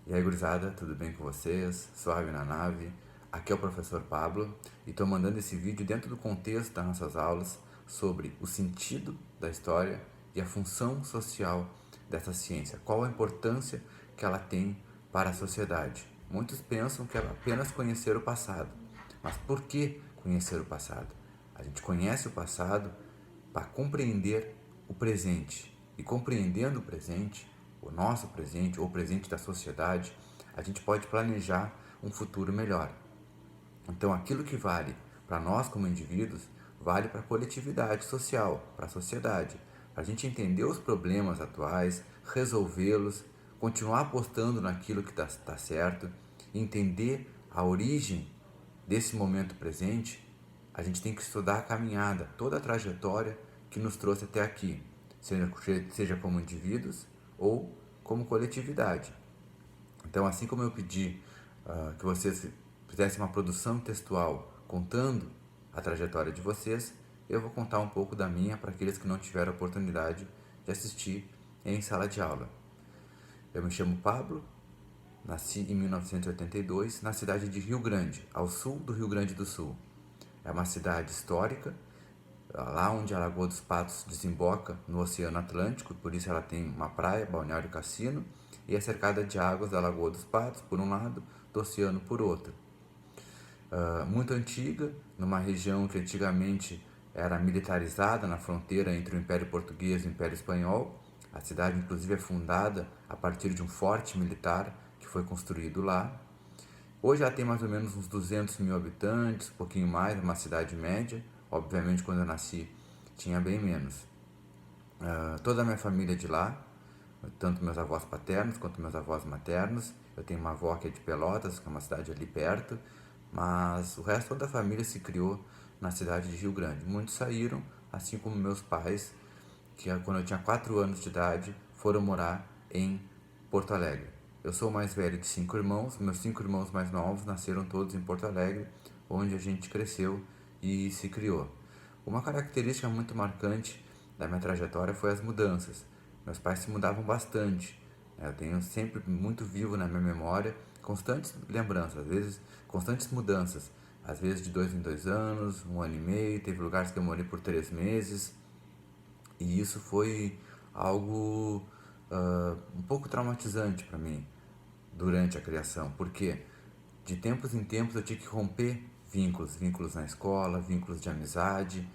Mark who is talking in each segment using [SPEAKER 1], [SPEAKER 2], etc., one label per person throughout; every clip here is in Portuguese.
[SPEAKER 1] E aí, gurizada, tudo bem com vocês? Suave na nave. Aqui é o professor Pablo e estou mandando esse vídeo dentro do contexto das nossas aulas sobre o sentido da história e a função social dessa ciência. Qual a importância que ela tem para a sociedade? Muitos pensam que é apenas conhecer o passado, mas por que conhecer o passado? A gente conhece o passado para compreender o presente. E compreendendo o presente, o nosso presente ou o presente da sociedade, a gente pode planejar um futuro melhor. Então, aquilo que vale para nós como indivíduos, vale para a coletividade social, para a sociedade. Para a gente entender os problemas atuais, resolvê-los, continuar apostando naquilo que está certo, entender a origem desse momento presente, a gente tem que estudar a caminhada, toda a trajetória que nos trouxe até aqui, seja como indivíduos ou como coletividade. Então, assim como eu pedi que vocês fizessem uma produção textual contando a trajetória de vocês, eu vou contar um pouco da minha para aqueles que não tiveram a oportunidade de assistir em sala de aula. Eu me chamo Pablo, nasci em 1982 na cidade de Rio Grande, ao sul do Rio Grande do Sul. É uma cidade histórica, lá onde a Lagoa dos Patos desemboca no Oceano Atlântico, por isso ela tem uma praia, Balneário Cassino, e é cercada de águas da Lagoa dos Patos por um lado, do oceano por outro. Muito antiga, numa região que antigamente era militarizada na fronteira entre o Império Português e o Império Espanhol. A cidade, inclusive, é fundada a partir de um forte militar que foi construído lá. Hoje ela tem mais ou menos uns 200 mil habitantes, um pouquinho mais, uma cidade média. Obviamente, quando eu nasci, tinha bem menos. Toda a minha família é de lá, tanto meus avós paternos quanto meus avós maternos. Eu tenho uma avó que é de Pelotas, que é uma cidade ali perto, mas o resto da família se criou na cidade de Rio Grande. Muitos saíram, assim como meus pais, que quando eu tinha 4 anos de idade, foram morar em Porto Alegre. Eu sou o mais velho de 5 irmãos, meus 5 irmãos mais novos nasceram todos em Porto Alegre, onde a gente cresceu e se criou. Uma característica muito marcante da minha trajetória foi as mudanças. Meus pais se mudavam bastante. Eu tenho sempre muito vivo na minha memória constantes lembranças, às vezes constantes mudanças. Às vezes de 2 em 2 anos, 1 ano e meio, teve lugares que eu morei por 3 meses. E isso foi algo um pouco traumatizante para mim durante a criação, porque de tempos em tempos eu tinha que romper vínculos na escola, vínculos de amizade,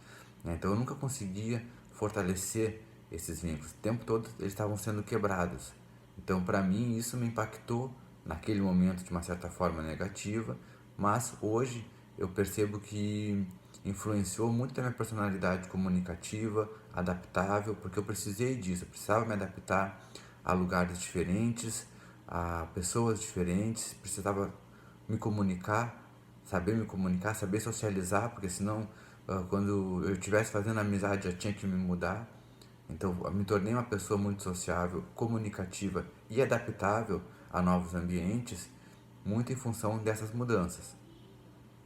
[SPEAKER 1] né? Então eu nunca conseguia fortalecer esses vínculos. O tempo todo eles estavam sendo quebrados. Então para mim isso me impactou naquele momento de uma certa forma negativa, mas hoje eu percebo que influenciou muito da minha personalidade comunicativa, adaptável, porque eu precisei disso, eu precisava me adaptar a lugares diferentes, a pessoas diferentes, precisava me comunicar, saber socializar, porque senão quando eu estivesse fazendo amizade já tinha que me mudar. Então eu me tornei uma pessoa muito sociável, comunicativa e adaptável a novos ambientes, muito em função dessas mudanças.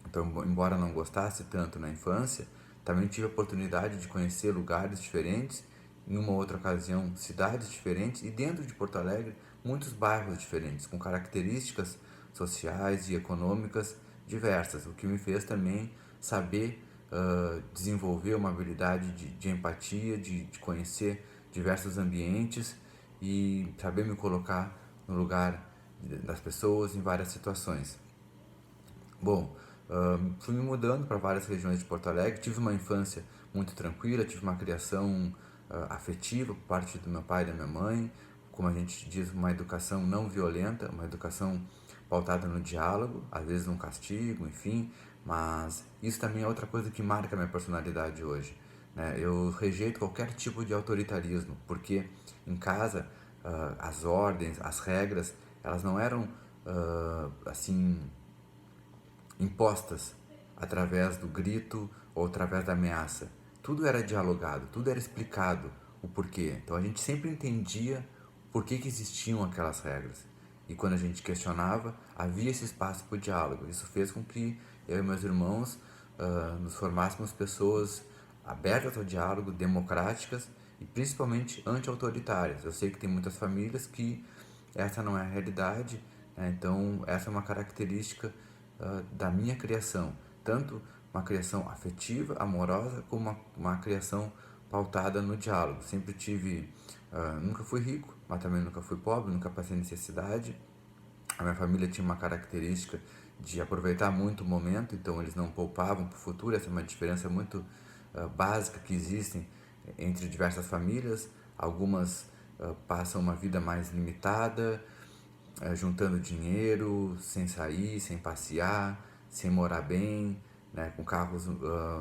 [SPEAKER 1] Então, embora não gostasse tanto na infância, também tive a oportunidade de conhecer lugares diferentes, em uma outra ocasião, cidades diferentes e dentro de Porto Alegre, muitos bairros diferentes, com características sociais e econômicas diversas, o que me fez também saber desenvolver uma habilidade de empatia, de conhecer diversos ambientes e saber me colocar no lugar das pessoas em várias situações. Bom, fui me mudando para várias regiões de Porto Alegre, tive uma infância muito tranquila, tive uma criação afetiva por parte do meu pai e da minha mãe, como a gente diz, uma educação não violenta, uma educação pautada no diálogo, às vezes no castigo, enfim, mas isso também é outra coisa que marca a minha personalidade hoje, né? Eu rejeito qualquer tipo de autoritarismo, porque em casa as ordens, as regras, elas não eram assim impostas através do grito ou através da ameaça. Tudo era dialogado, tudo era explicado o porquê. Então a gente sempre entendia por que existiam aquelas regras. E quando a gente questionava, havia esse espaço para o diálogo. Isso fez com que eu e meus irmãos nos formássemos pessoas abertas ao diálogo, democráticas e principalmente anti-autoritárias. Eu sei que tem muitas famílias que essa não é a realidade, né? Então essa é uma característica da minha criação, tanto uma criação afetiva, amorosa, como uma criação pautada no diálogo. Sempre tive, nunca fui rico, mas também nunca fui pobre, nunca passei necessidade. A minha família tinha uma característica de aproveitar muito o momento, então eles não poupavam para o futuro. Essa é uma diferença muito básica que existe entre diversas famílias. Algumas passam uma vida mais limitada, juntando dinheiro, sem sair, sem passear, sem morar bem, né, com carros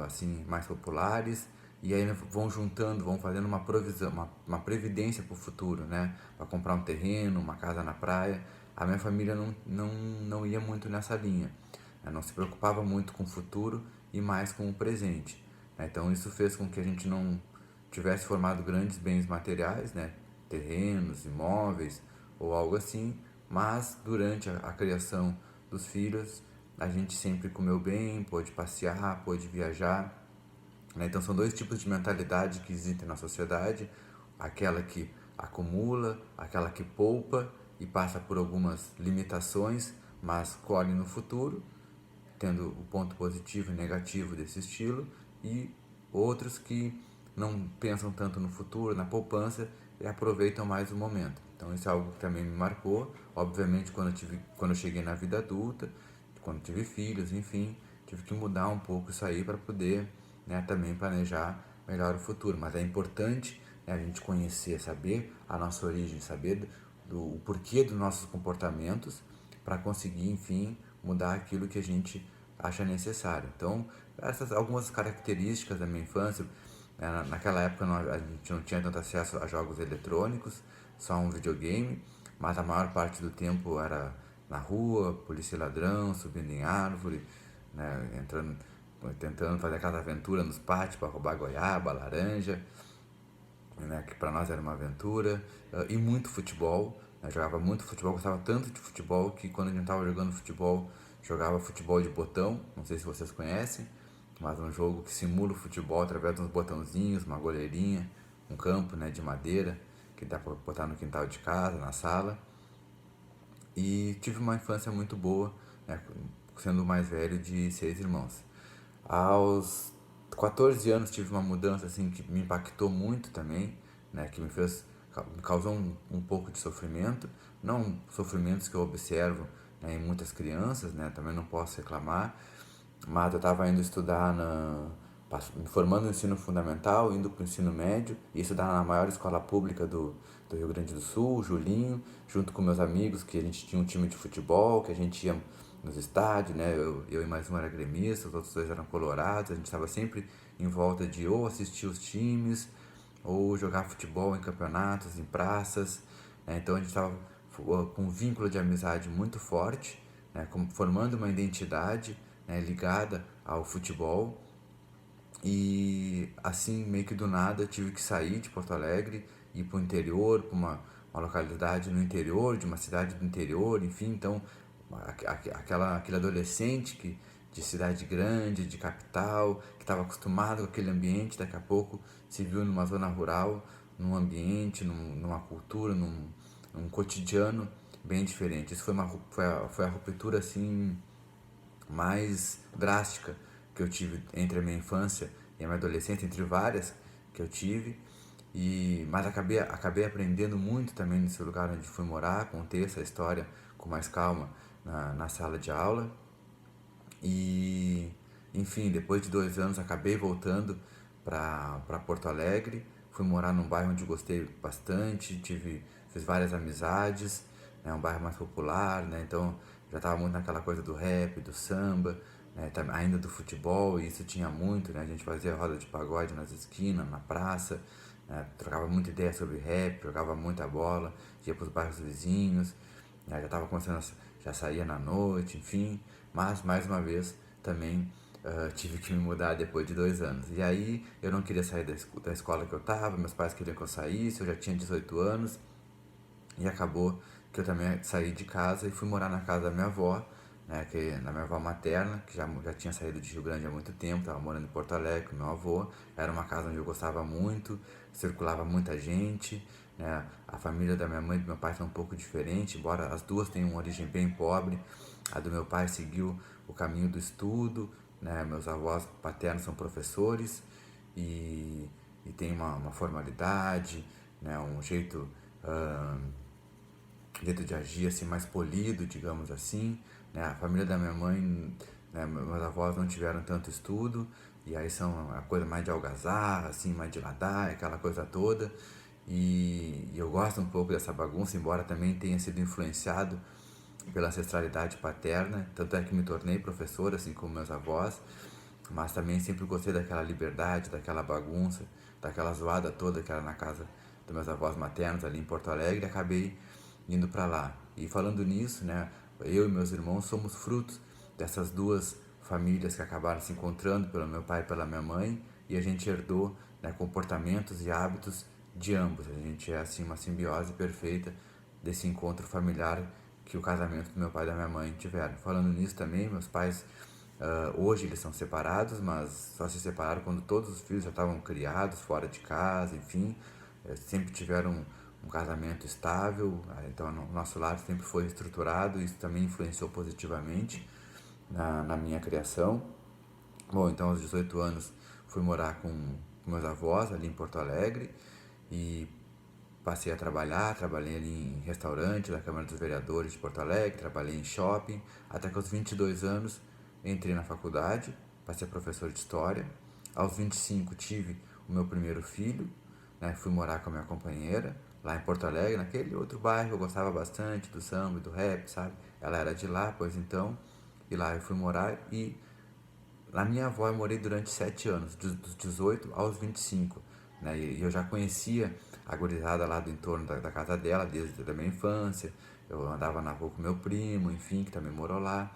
[SPEAKER 1] assim mais populares, e aí vão juntando, vão fazendo uma provisão, uma previdência para o futuro, né, para comprar um terreno, uma casa na praia. A minha família não ia muito nessa linha, né, não se preocupava muito com o futuro e mais com o presente, né. Então isso fez com que a gente não tivesse formado grandes bens materiais, né, terrenos, imóveis ou algo assim, mas durante a criação dos filhos a gente sempre comeu bem, pôde passear, pôde viajar, né? Então são dois tipos de mentalidade que existem na sociedade: aquela que acumula, aquela que poupa e passa por algumas limitações, mas colhe no futuro, tendo o ponto positivo e negativo desse estilo, e outros que não pensam tanto no futuro, na poupança, e aproveitam mais o momento. Então isso é algo que também me marcou. Obviamente quando eu cheguei na vida adulta, quando tive filhos, enfim, tive que mudar um pouco isso aí para poder, né, também planejar melhor o futuro. Mas é importante, né, a gente conhecer, saber a nossa origem, saber o porquê dos nossos comportamentos, para conseguir, enfim, mudar aquilo que a gente acha necessário. Então, essas algumas características da minha infância, né, naquela época a gente não tinha tanto acesso a jogos eletrônicos, só um videogame, mas a maior parte do tempo era na rua, polícia e ladrão, subindo em árvore, né, entrando, tentando fazer aquela aventura nos pátios para roubar goiaba, laranja, né, que para nós era uma aventura, e muito futebol, né, jogava muito futebol, gostava tanto de futebol que quando a gente estava jogando futebol, jogava futebol de botão, não sei se vocês conhecem, mas um jogo que simula o futebol através de uns botãozinhos, uma goleirinha, um campo, né, de madeira, que dá para botar no quintal de casa, na sala, e tive uma infância muito boa, né, sendo o mais velho de 6 irmãos. Aos 14 anos tive uma mudança assim que me impactou muito também, né, que me causou um pouco de sofrimento, não sofrimentos que eu observo, né, em muitas crianças, né, também não posso reclamar, mas eu estava indo estudar me formando no ensino fundamental, indo para o ensino médio, e estudar na maior escola pública do Rio Grande do Sul, Julinho, junto com meus amigos, que a gente tinha um time de futebol, que a gente ia nos estádios, né? Eu e mais um era gremista, os outros dois eram colorados, a gente estava sempre em volta de ou assistir os times, ou jogar futebol em campeonatos, em praças, né? Então a gente estava com um vínculo de amizade muito forte, né? Formando uma identidade, né, ligada ao futebol, e assim, meio que do nada, tive que sair de Porto Alegre, ir para o interior, para uma localidade no interior, de uma cidade do interior, enfim. Então, aquele adolescente de cidade grande, de capital, que estava acostumado com aquele ambiente, daqui a pouco se viu numa zona rural, num ambiente, numa cultura, num cotidiano bem diferente. Isso foi a ruptura assim mais drástica que eu tive entre a minha infância e a minha adolescência, entre várias que eu tive. Mas acabei aprendendo muito também nesse lugar onde fui morar, contei essa história com mais calma na sala de aula. E, enfim, depois de 2 anos acabei voltando para Porto Alegre, fui morar num bairro onde gostei bastante, fiz várias amizades, né, um bairro mais popular, né, então já estava muito naquela coisa do rap, do samba, né, ainda do futebol, e isso tinha muito, né, a gente fazia roda de pagode nas esquinas, na praça, né, trocava muita ideia sobre rap, jogava muita bola, ia para os bairros vizinhos, né, já estava começando já saía na noite, enfim, mas mais uma vez também tive que me mudar depois de 2 anos. E aí eu não queria sair da escola que eu estava, meus pais queriam que eu saísse, eu já tinha 18 anos, e acabou que eu também saí de casa e fui morar na casa da minha avó, né, na minha avó materna, que já tinha saído de Rio Grande há muito tempo, estava morando em Porto Alegre com meu avô. Era uma casa onde eu gostava muito, circulava muita gente, né? A família da minha mãe e do meu pai são um pouco diferente, embora as duas tenham uma origem bem pobre. A do meu pai seguiu o caminho do estudo, né? Meus avós paternos são professores e, e tem uma formalidade, né? Um jeito de agir assim mais polido, digamos assim, né? A família da minha mãe, né, meus avós não tiveram tanto estudo e aí são a coisa mais de algazarra, assim, mais de ladaia, aquela coisa toda. E eu gosto um pouco dessa bagunça, embora também tenha sido influenciado pela ancestralidade paterna, tanto é que me tornei professor, assim como meus avós, mas também sempre gostei daquela liberdade, daquela bagunça, daquela zoada toda que era na casa dos meus avós maternos ali em Porto Alegre, e acabei indo para lá. E falando nisso, né, eu e meus irmãos somos frutos dessas duas famílias que acabaram se encontrando, pelo meu pai e pela minha mãe, e a gente herdou, né, comportamentos e hábitos de ambos. A gente é assim uma simbiose perfeita desse encontro familiar que o casamento do meu pai e da minha mãe tiveram. Falando nisso também, meus pais hoje eles são separados, mas só se separaram quando todos os filhos já estavam criados, fora de casa, enfim. Sempre tiveram um casamento estável, então o nosso lar sempre foi estruturado, isso também influenciou positivamente na minha criação. Bom, então aos 18 anos fui morar com meus avós ali em Porto Alegre e passei a trabalhar, trabalhei ali em restaurante da Câmara dos Vereadores de Porto Alegre, trabalhei em shopping, até que aos 22 anos entrei na faculdade para ser professor de história. Aos 25 tive o meu primeiro filho, né? Fui morar com a minha companheira lá em Porto Alegre, naquele outro bairro. Eu gostava bastante do samba e do rap, sabe? Ela era de lá, pois então, e lá eu fui morar e na minha avó eu morei durante 7 anos, dos 18 aos 25, né? E eu já conhecia a gurizada lá do entorno da casa dela desde a minha infância. Eu andava na rua com meu primo, enfim, que também morou lá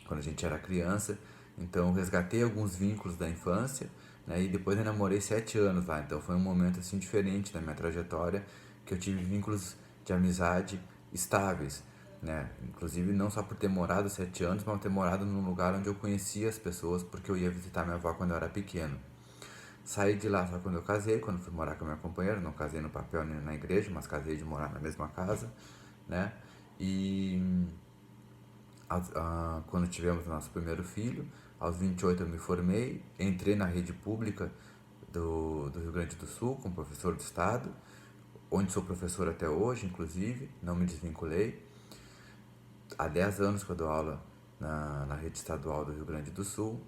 [SPEAKER 1] quando a gente era criança. Então eu resgatei alguns vínculos da infância, né? E depois eu namorei 7 anos lá. Então foi um momento assim diferente da minha trajetória, que eu tive vínculos de amizade estáveis, né? Inclusive não só por ter morado 7 anos, mas ter morado num lugar onde eu conhecia as pessoas, porque eu ia visitar minha avó quando eu era pequeno. Saí de lá só quando eu casei, quando fui morar com a minha companheira. Não casei no papel nem na igreja, mas casei de morar na mesma casa, né? E quando tivemos nosso primeiro filho, aos 28 eu me formei, entrei na rede pública do Rio Grande do Sul como professor do Estado, onde sou professor até hoje, inclusive, não me desvinculei. Há 10 anos que eu dou aula na rede estadual do Rio Grande do Sul.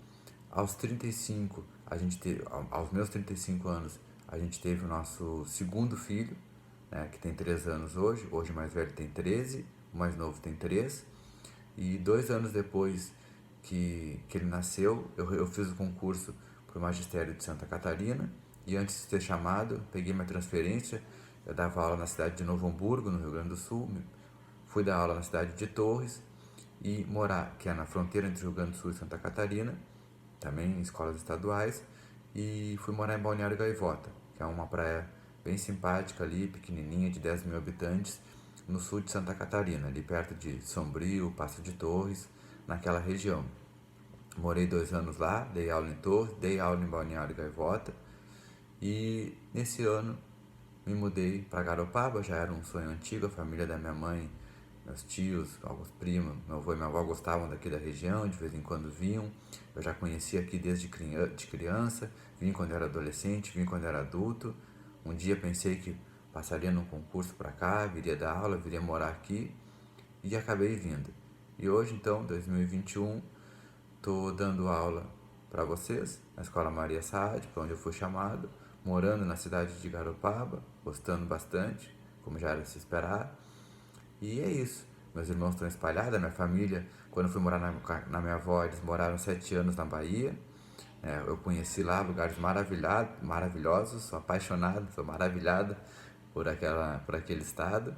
[SPEAKER 1] Aos 35, aos meus 35 anos, a gente teve o nosso segundo filho, né, que tem 3 anos hoje o mais velho tem 13, o mais novo tem 3. E 2 anos depois que ele nasceu, eu fiz o concurso para o magistério de Santa Catarina. E antes de ser chamado, peguei minha transferência. Eu dava aula na cidade de Novo Hamburgo, no Rio Grande do Sul. Fui dar aula na cidade de Torres e morar, que é na fronteira entre Rio Grande do Sul e Santa Catarina, também em escolas estaduais. E fui morar em Balneário Gaivota, que é uma praia bem simpática ali, pequenininha, de 10 mil habitantes, no sul de Santa Catarina, ali perto de Sombrio, Passo de Torres, naquela região. Morei 2 anos lá, dei aula em Torres, dei aula em Balneário Gaivota e nesse ano me mudei para Garopaba. Já era um sonho antigo, a família da minha mãe, meus tios, alguns primos, meu avô e minha avó gostavam daqui da região, de vez em quando vinham. Eu já conhecia aqui desde de criança, vim quando era adolescente, vim quando era adulto. Um dia pensei que passaria num concurso para cá, viria dar aula, viria morar aqui e acabei vindo. E hoje, então, 2021, estou dando aula para vocês na Escola Maria Saad, para onde eu fui chamado, morando na cidade de Garopaba, gostando bastante, como já era de se esperar. E é isso. Meus irmãos estão espalhados, a minha família, quando eu fui morar na minha avó, eles moraram 7 anos na Bahia. Eu conheci lá lugares maravilhosos, sou apaixonado, sou maravilhado por aquele estado.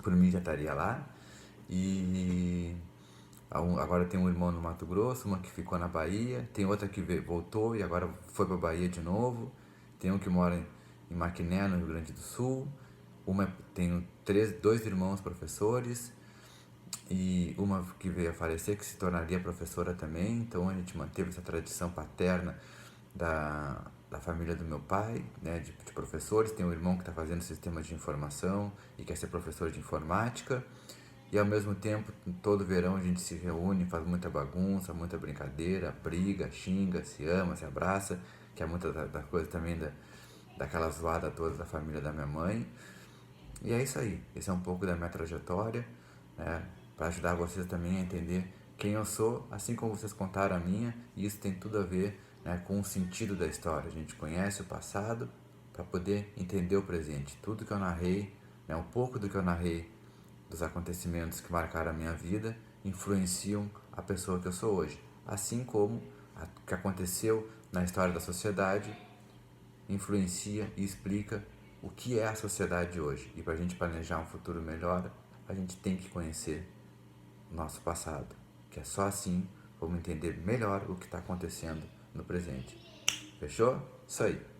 [SPEAKER 1] Por mim já estaria lá. E agora tem um irmão no Mato Grosso, uma que ficou na Bahia, tem outra que voltou e agora foi para a Bahia de novo. Tem um que mora em Maquiné, no Rio Grande do Sul. Tenho dois irmãos professores e uma que veio a falecer, que se tornaria professora também. Então a gente manteve essa tradição paterna da família do meu pai, né, de professores. Tem um irmão que está fazendo sistemas de informação e quer ser professor de informática. E ao mesmo tempo, todo verão a gente se reúne, faz muita bagunça, muita brincadeira, briga, xinga, se ama, se abraça, que é muita da coisa também daquela zoada toda da família da minha mãe. E é isso aí, esse é um pouco da minha trajetória, né, para ajudar vocês também a entender quem eu sou, assim como vocês contaram a minha, e isso tem tudo a ver, né, com o sentido da história. A gente conhece o passado para poder entender o presente. Tudo que eu narrei, né, um pouco do que eu narrei dos acontecimentos que marcaram a minha vida influenciam a pessoa que eu sou hoje, assim como o que aconteceu na história da sociedade influencia e explica o que é a sociedade de hoje. E para a gente planejar um futuro melhor, a gente tem que conhecer o nosso passado, que é só assim vamos entender melhor o que está acontecendo no presente. Fechou? Isso aí.